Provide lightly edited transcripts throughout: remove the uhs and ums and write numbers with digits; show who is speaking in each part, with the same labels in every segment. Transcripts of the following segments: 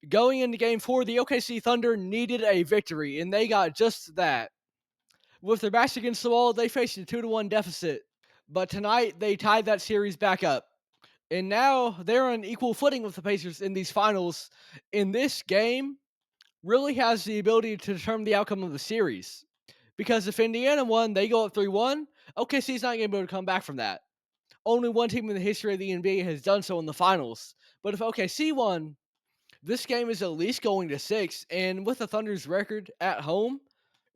Speaker 1: Going into Game 4, the OKC Thunder needed a victory, and they got just that. With their backs against the wall, they faced a 2-1 deficit. But tonight, they tied that series back up. And now they're on equal footing with the Pacers in these finals. In this game, really has the ability to determine the outcome of the series. Because if Indiana won, they go up 3-1. OKC's not going to be able to come back from that. Only one team in the history of the NBA has done so in the finals. But if OKC won, this game is at least going to 6. And with the Thunder's record at home,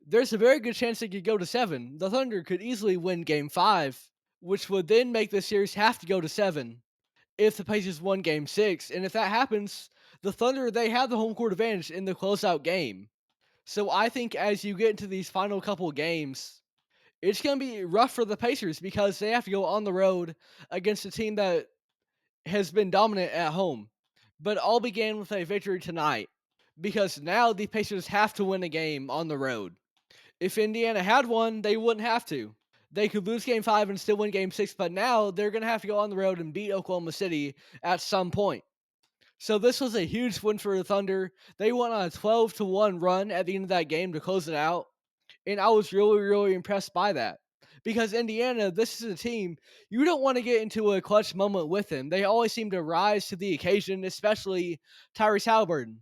Speaker 1: there's a very good chance they could go to 7. The Thunder could easily win Game 5, which would then make the series have to go to 7 if the Pacers won Game 6. And if that happens, the Thunder, they have the home court advantage in the closeout game. So I think as you get into these final couple of games, it's going to be rough for the Pacers because they have to go on the road against a team that has been dominant at home. But all began with a victory tonight because now the Pacers have to win a game on the road. If Indiana had won, they wouldn't have to. They could lose Game 5 and still win Game 6, but now they're going to have to go on the road and beat Oklahoma City at some point. So this was a huge win for the Thunder. They went on a 12-1 run at the end of that game to close it out, and I was really, really impressed by that. Because Indiana, this is a team, you don't want to get into a clutch moment with them. They always seem to rise to the occasion, especially Tyrese Halliburton.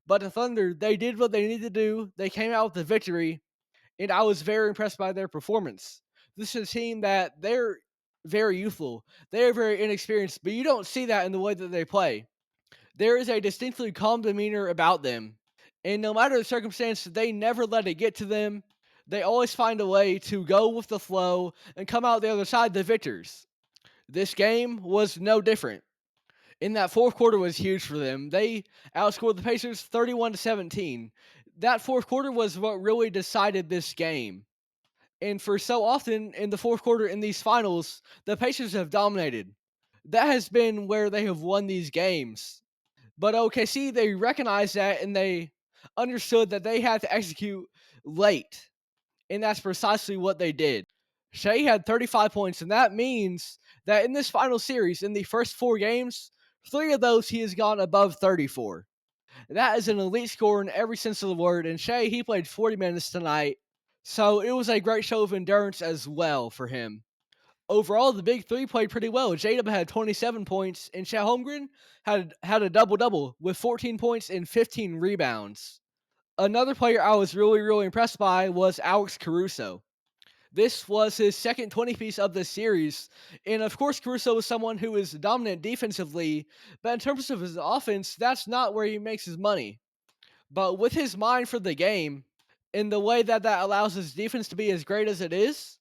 Speaker 1: But the Thunder, they did what they needed to do. They came out with a victory, and I was very impressed by their performance. This is a team that they're very youthful. They're very inexperienced, but you don't see that in the way that they play. There is a distinctly calm demeanor about them, and no matter the circumstance, they never let it get to them. They always find a way to go with the flow and come out the other side the victors. This game was no different. In that fourth quarter was huge for them. They outscored the Pacers 31-17. That fourth quarter was what really decided this game. And for so often in the fourth quarter in these finals, the Pacers have dominated. That has been where they have won these games. But OKC, they recognized that and they understood that they had to execute late. And that's precisely what they did. Shai had 35 points, and that means that in this final series, in the first 4 games, 3 of those he has gone above 34. That is an elite score in every sense of the word, and Shai, he played 40 minutes tonight, so it was a great show of endurance as well for him. Overall, the big 3 played pretty well. Jalen had 27 points, and Chet Holmgren had a double-double with 14 points and 15 rebounds. Another player I was really, really impressed by was Alex Caruso. This was his second 20-piece of the series, and of course Caruso is someone who is dominant defensively, but in terms of his offense, that's not where he makes his money. But with his mind for the game, in the way that allows his defense to be as great as it is,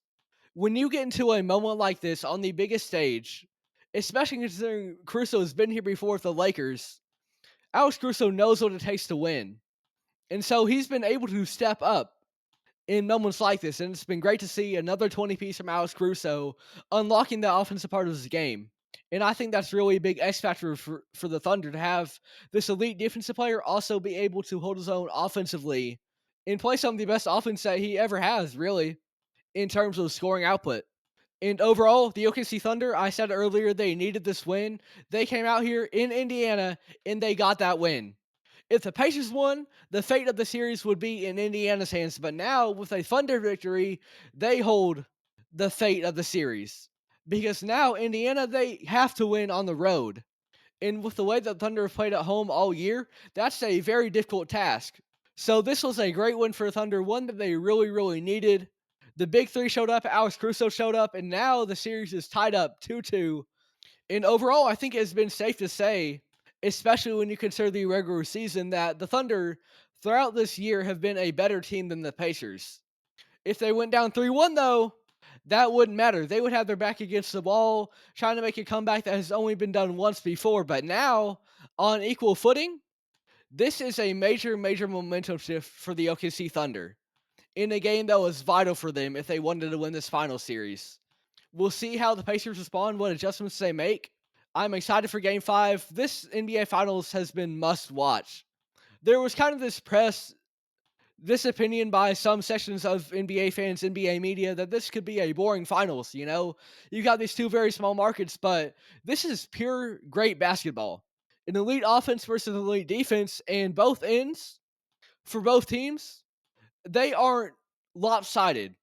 Speaker 1: when you get into a moment like this on the biggest stage, especially considering Caruso has been here before with the Lakers, Alex Caruso knows what it takes to win. And so he's been able to step up in moments like this, and it's been great to see another 20-piece from Alex Caruso unlocking the offensive part of his game. And I think that's really a big X factor for the Thunder to have this elite defensive player also be able to hold his own offensively and play some of the best offense that he ever has, really, in terms of scoring output. And overall, the OKC Thunder, I said earlier, they needed this win. They came out here in Indiana, and they got that win. If the Pacers won, the fate of the series would be in Indiana's hands. But now, with a Thunder victory, they hold the fate of the series. Because now, Indiana, they have to win on the road. And with the way that Thunder have played at home all year, that's a very difficult task. So this was a great win for Thunder, one that they really, really needed. The big 3 showed up, Alex Caruso showed up, and now the series is tied up 2-2. And overall, I think it's been safe to say, especially when you consider the regular season, that the Thunder throughout this year have been a better team than the Pacers. If they went down 3-1, though, that wouldn't matter. They would have their back against the wall, trying to make a comeback that has only been done once before. But now, on equal footing, this is a major, major momentum shift for the OKC Thunder in a game that was vital for them if they wanted to win this final series. We'll see how the Pacers respond, what adjustments they make. I'm excited for Game 5. This NBA Finals has been must-watch. There was kind of this opinion by some sections of NBA fans, NBA media, that this could be a boring finals, you know? You got these 2 very small markets, but this is pure great basketball. an elite offense versus an elite defense, and both ends for both teams, they aren't lopsided.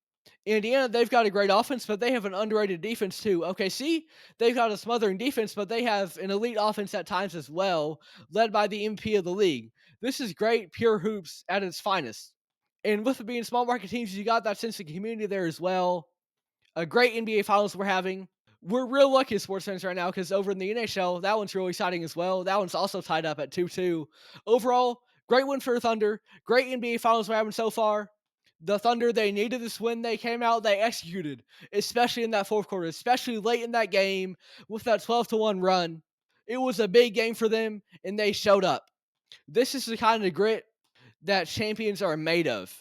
Speaker 1: Indiana, they've got a great offense, but they have an underrated defense too. OKC, they've got a smothering defense, but they have an elite offense at times as well, led by the MVP of the league. This is great, pure hoops at its finest. And with it being small market teams, you got that sense of community there as well. A great NBA Finals we're having. We're real lucky as sports fans right now because over in the NHL, that one's really exciting as well. That one's also tied up at 2-2. Overall, great win for the Thunder. Great NBA Finals we're having so far. The Thunder, they needed this win. They came out, they executed, especially in that fourth quarter, especially late in that game with that 12-1 run. It was a big game for them, and they showed up. This is the kind of grit that champions are made of.